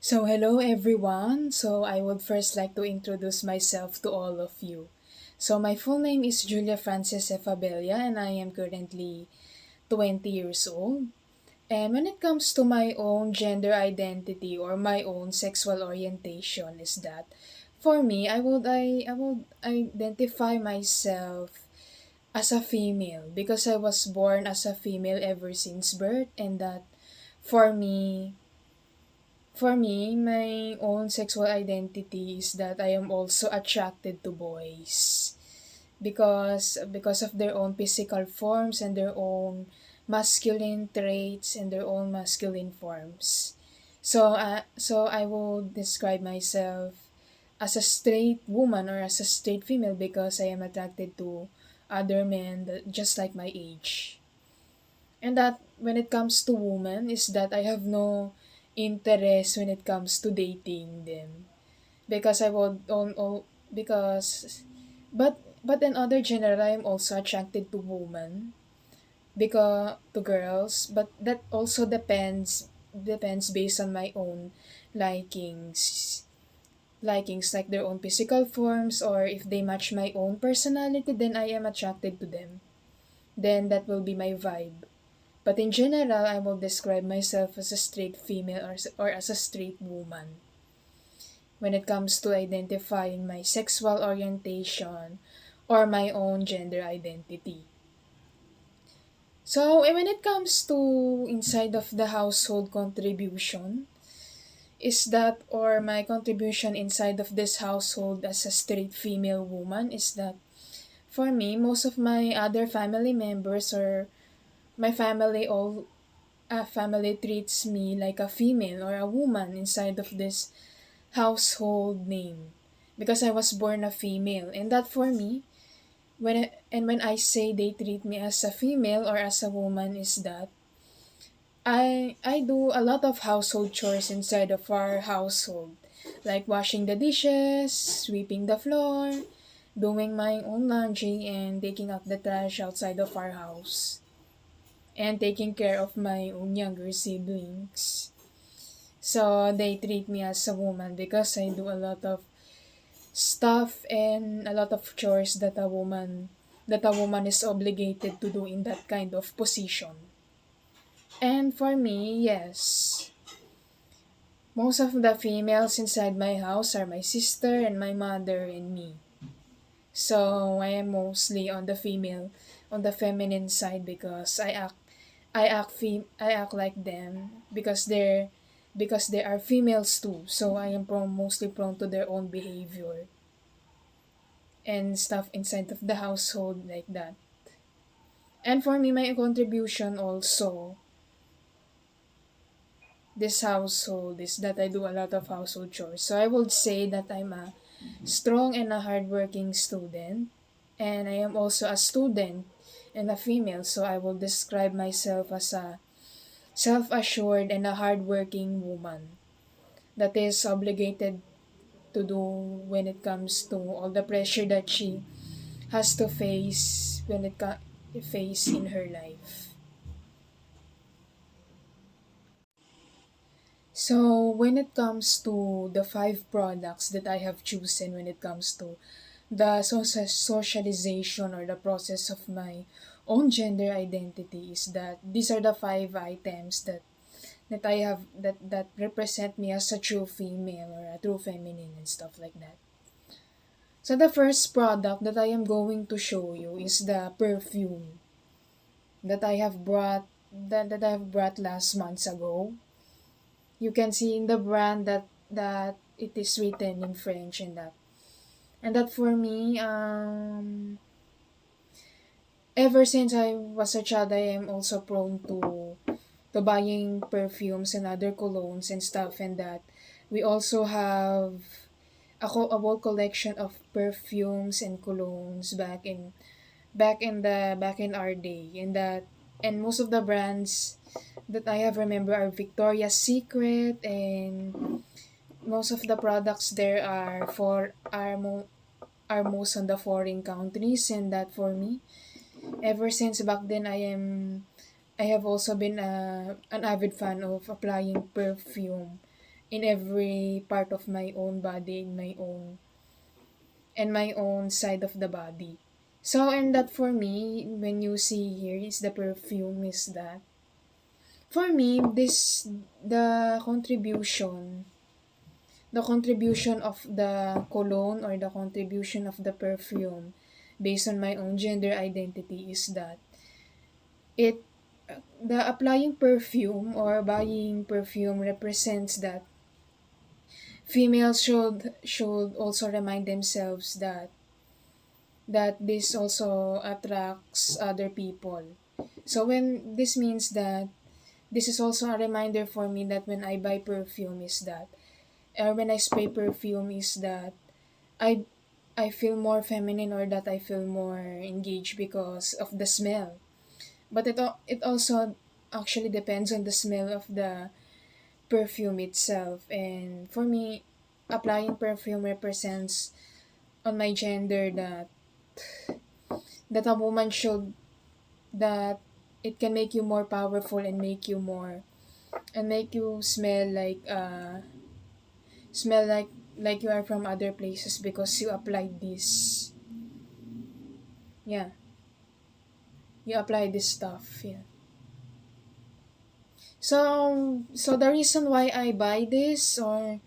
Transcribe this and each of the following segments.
Hello everyone. I would first like to introduce myself to all of you. My full name is Julia Frances Efabella and I am currently 20 years old. And when it comes to my own gender identity or my own sexual orientation is that for me, I would identify myself as a female because I was born as a female ever since birth, and that for me my own sexual identity is that I am also attracted to boys because of their own physical forms and their own masculine traits and their own masculine forms. So I will describe myself as a straight woman or as a straight female because I am attracted to other men just like my age. And that when it comes to women is that I have no interest when it comes to dating them because I would on because but in other general I am also attracted to women because to girls, but that also depends based on my own likings like their own physical forms, or if they match my own personality then I am attracted to them, then that will be my vibe. But in general, I will describe myself as a straight female or as a straight woman when it comes to identifying my sexual orientation or my own gender identity. When it comes to inside of the household contribution, is that or my contribution inside of this household as a straight female woman is that for me, most of my other family members or my family treats me like a female or a woman inside of this household name because I was born a female, and that for me when I say they treat me as a female or as a woman is that I do a lot of household chores inside of our household, like washing the dishes, sweeping the floor, doing my own laundry, and taking out the trash outside of our house, and taking care of my own younger siblings. So they treat me as a woman because I do a lot of stuff and a lot of chores that a woman is obligated to do in that kind of position. And for me, yes, most of the females inside my house are my sister and my mother and me. So I am mostly on the feminine side because I act like them because they are females too. So I am mostly prone to their own behavior and stuff inside of the household like that. And for me, my contribution also this household is that I do a lot of household chores. So I would say that I'm a strong and a hardworking student, and I am also a student and a female. So I will describe myself as a self-assured and a hardworking woman that is obligated to do when it comes to all the pressure that she has to face face in her life. So when it comes to the five products that I have chosen when it comes to the socialization or the process of my own gender identity is that these are the five items that I have that represent me as a true female or a true feminine and stuff like that. So the first product that I am going to show you is the perfume that I have brought that I have brought last months ago. You can see in the brand that it is written in French, and that for me ever since I was a child I am also prone to buying perfumes and other colognes and stuff, and that we also have a whole collection of perfumes and colognes back in our day, and most of the brands that I have remember are Victoria's Secret, and most of the products there are most on the foreign countries, and that for me ever since back then I have also been an avid fan of applying perfume in every part of my own body, in my own side of the body. So, and that for me, when you see here is the perfume, is that for me this the contribution of the cologne or the contribution of the perfume based on my own gender identity is that it the applying perfume or buying perfume represents that females should also remind themselves that this also attracts other people. So when this means that this is also a reminder for me that when I buy perfume is that or when I spray perfume is that I I feel more feminine or that I feel more engaged because of the smell. But it also actually depends on the smell of the perfume itself. And for me, applying perfume represents on my gender that a woman should that it can make you more powerful and make you smell like you are from other places because you applied this. Yeah, you apply this stuff. Yeah. So the reason why I buy this or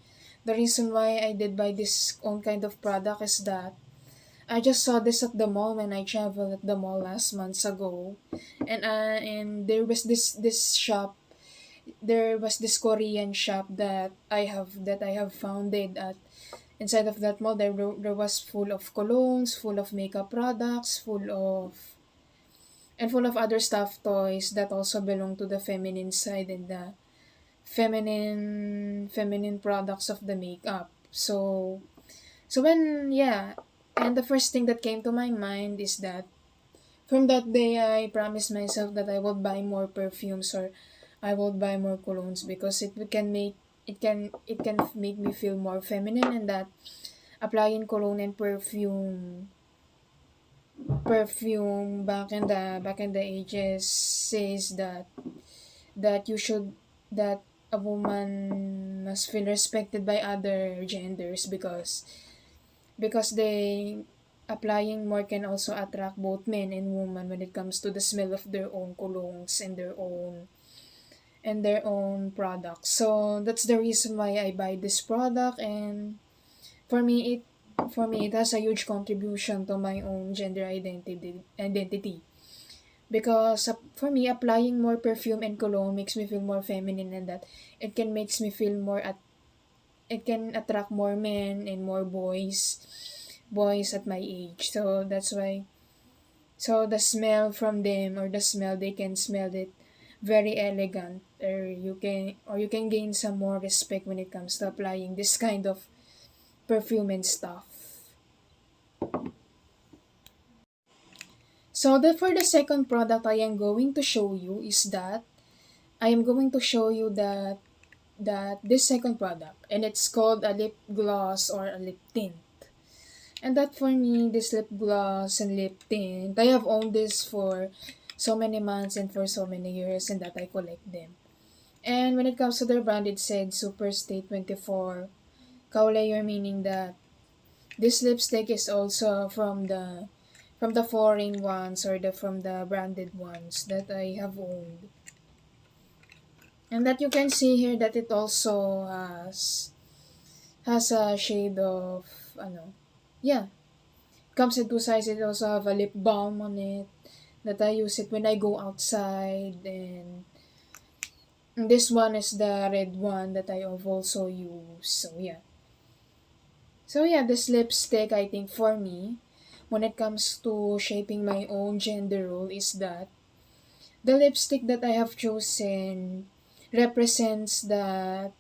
the reason why I did buy this own kind of product is that I just saw this at the mall when I traveled at the mall last months ago, and there was this Korean shop that I have founded at inside of that mall. There was full of colognes, full of makeup products, full of other stuffed toys that also belong to the feminine side and the feminine products of the makeup. So when yeah, and the first thing that came to my mind is that from that day I promised myself that I would buy more perfumes or I would buy more colognes because it can make me feel more feminine, and that applying cologne and perfume back in the ages says that you should that a woman must feel respected by other genders because they applying more can also attract both men and women when it comes to the smell of their own colognes and their own products. So that's the reason why I buy this product, and for me it it has a huge contribution to my own gender identity because for me applying more perfume and cologne makes me feel more feminine, and that it can makes me feel it can attract more men and more boys at my age. So that's why the smell from them or the smell they can smell it very elegant, or you can gain some more respect when it comes to applying this kind of perfume and stuff. So for the second product I am going to show you is that I am going to show you that this second product, and it's called a lip gloss or a lip tint. And that for me, this lip gloss and lip tint, I have owned this for so many months and for so many years, and that I collect them. And when it comes to their brand, it said Super Stay 24 Kaolayer, meaning that this lipstick is also from the foreign ones or the from the branded ones that I have owned. And that you can see here that it also has a shade of yeah, comes in two sizes. It also have a lip balm on it that I use it when I go outside, and this one is the red one that I have also used. So yeah, this lipstick I think for me when it comes to shaping my own gender role is that the lipstick that I have chosen represents that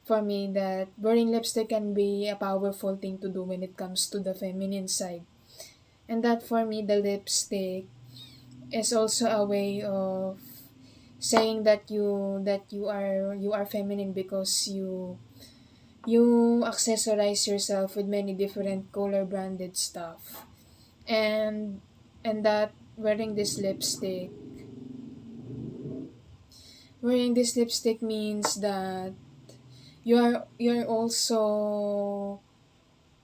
for me that wearing lipstick can be a powerful thing to do when it comes to the feminine side. And that for me the lipstick is also a way of saying that you are feminine because you accessorize yourself with many different color branded stuff. And that wearing this lipstick means that you're also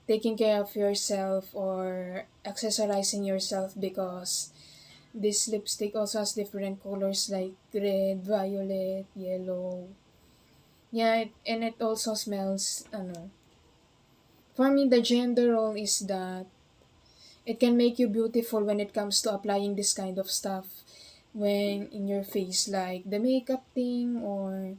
taking care of yourself or accessorizing yourself because this lipstick also has different colors like red, violet, yellow. Yeah, and it also smells, for me, the gender role is that it can make you beautiful when it comes to applying this kind of stuff when in your face, like the makeup thing, or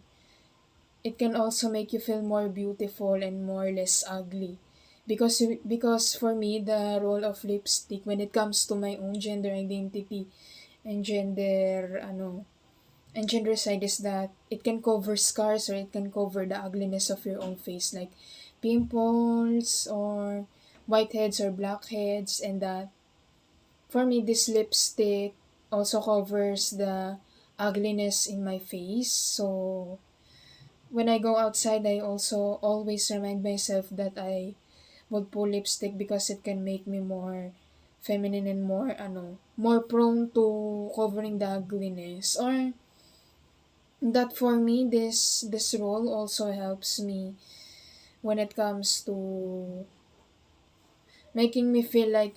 it can also make you feel more beautiful and more less ugly. Because for me, the role of lipstick when it comes to my own gender identity and gender side is that it can cover scars or it can cover the ugliness of your own face, like pimples or whiteheads or blackheads, and that for me this lipstick also covers the ugliness in my face. So when I go outside, I also always remind myself that I would put lipstick because it can make me more feminine and more prone to covering the ugliness. Or that for me, this role also helps me when it comes to making me feel like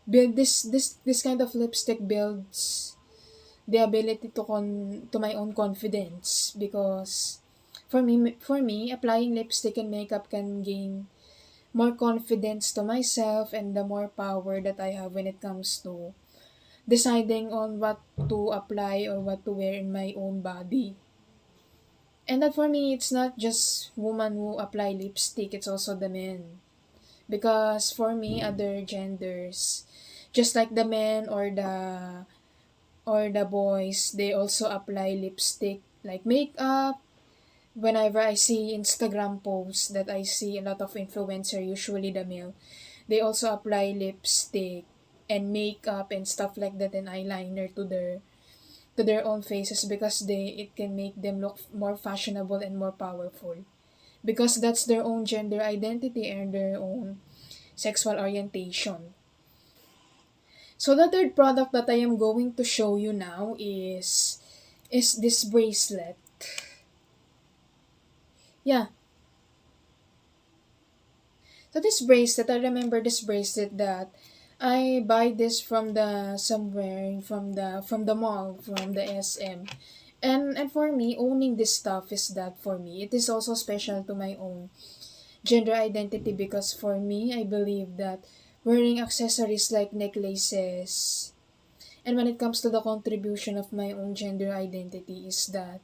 build this kind of lipstick builds the ability to my own confidence, because for me applying lipstick and makeup can gain more confidence to myself and the more power that I have when it comes to deciding on what to apply or what to wear in my own body. And that for me, it's not just women who apply lipstick, it's also the men. Because for me, other genders, just like the men or the boys, they also apply lipstick like makeup. Whenever I see Instagram posts that I see a lot of influencer, usually the male, they also apply lipstick and makeup and stuff like that and eyeliner to their own faces because it can make them look more fashionable and more powerful, because that's their own gender identity and their own sexual orientation. So the third product that I am going to show you now is this bracelet. Yeah. So this bracelet, I remember this bracelet that I buy this from the somewhere from the mall, from the SM. And for me, owning this stuff is that for me, it is also special to my own gender identity, because for me, I believe that wearing accessories like necklaces, and when it comes to the contribution of my own gender identity is that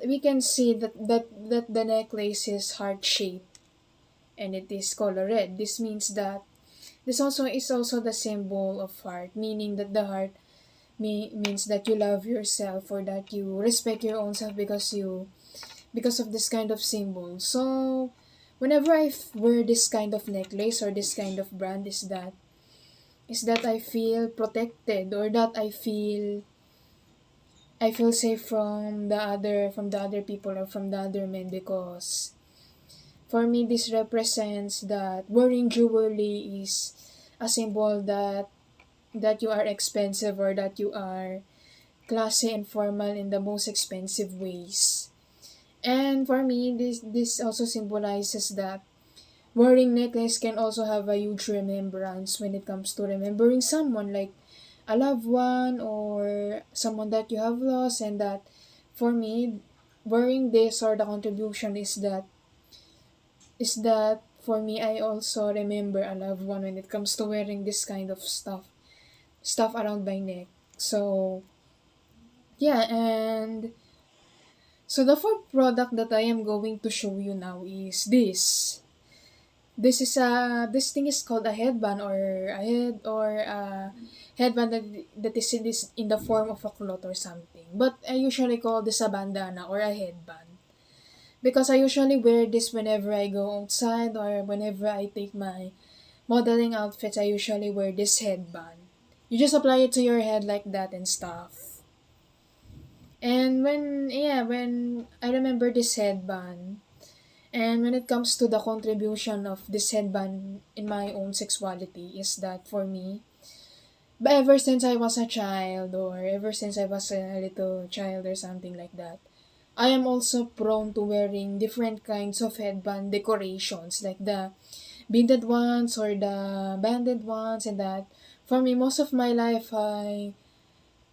we can see that the necklace is heart shaped and it is color red. This means that this also is also the symbol of heart, meaning that the heart means that you love yourself or that you respect your own self because of this kind of symbol. So whenever I wear this kind of necklace or this kind of brand, is that I feel protected, or that I feel safe from the other people or from the other men, because for me this represents that wearing jewelry is a symbol that you are expensive, or that you are classy and formal in the most expensive ways. And for me, this also symbolizes that wearing necklace can also have a huge remembrance when it comes to remembering someone, like a loved one or someone that you have lost. And that for me, wearing this, or the contribution is that for me, I also remember a loved one when it comes to wearing this kind of stuff around my neck. So yeah. And so the fourth product that I am going to show you now is this. This thing is called a headband, or a headband that is in the form of a cloth or something. But I usually call this a bandana or a headband, because I usually wear this whenever I go outside or whenever I take my modeling outfits. I usually wear this headband. You just apply it to your head like that and stuff. And when I remember this headband, and when it comes to the contribution of this headband in my own sexuality, is that for me, but ever since I was a child, or ever since I was a little child or something like that, I am also prone to wearing different kinds of headband decorations, like the beaded ones or the banded ones, and that. For me, most of my life, I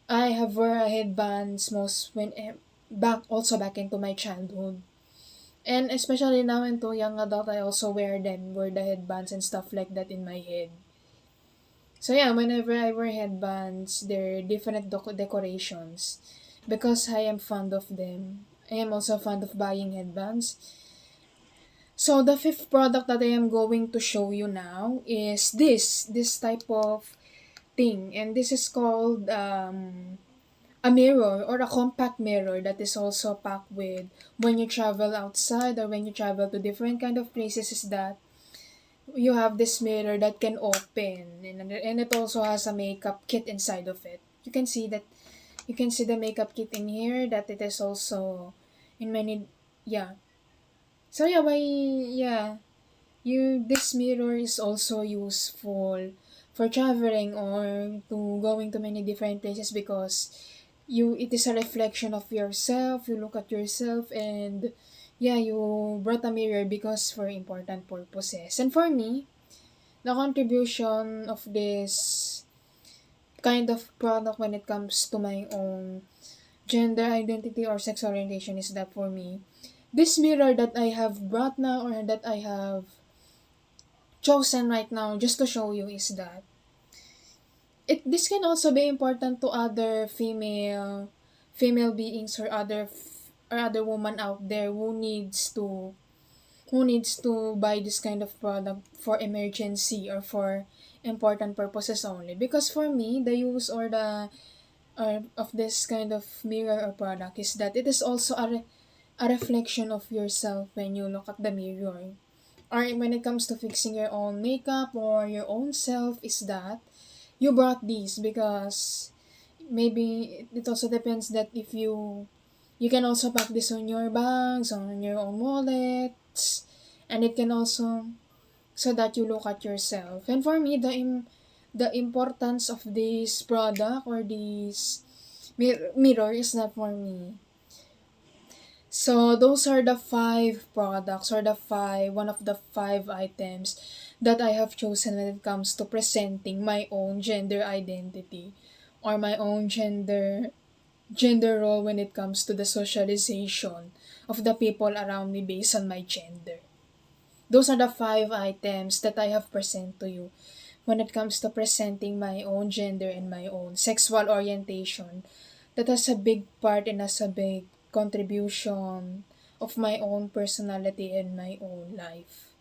have wear headbands most when back into my childhood. And especially now into young adult, I also wear the headbands and stuff like that in my head. So yeah, whenever I wear headbands, they're different decorations because I am fond of them. I am also fond of buying headbands. So the fifth product that I am going to show you now is this type of thing, and this is called a mirror or a compact mirror that is also packed with when you travel outside or when you travel to different kind of places. Is that you have this mirror that can open, and it also has a makeup kit inside of it. You can see the makeup kit in here, that it is also in many. Yeah, so yeah, you this mirror is also useful for traveling or to going to many different places because it is a reflection of yourself. You look at yourself, and yeah, you brought a mirror because for important purposes. And for me, the contribution of this kind of product when it comes to my own gender identity or sex orientation is that for me, this mirror that I have brought now or that I have chosen right now just to show you is that this can also be important to other female beings or other woman out there who needs to buy this kind of product for emergency or for important purposes only. Because for me, the use or the of this kind of mirror or product is that it is also a reflection of yourself when you look at the mirror. Or when it comes to fixing your own makeup or your own self, is that you brought these because maybe it also depends that if you can also pack this on your bags, on your own wallets, and it can also so that you look at yourself. And for me, the importance of this product or this mirror is not for me. So those are the five products or one of the five items that I have chosen when it comes to presenting my own gender identity or my own gender role when it comes to the socialization of the people around me based on my gender. Those are the five items that I have present to you when it comes to presenting my own gender and my own sexual orientation that has a big part and has a big contribution of my own personality and my own life.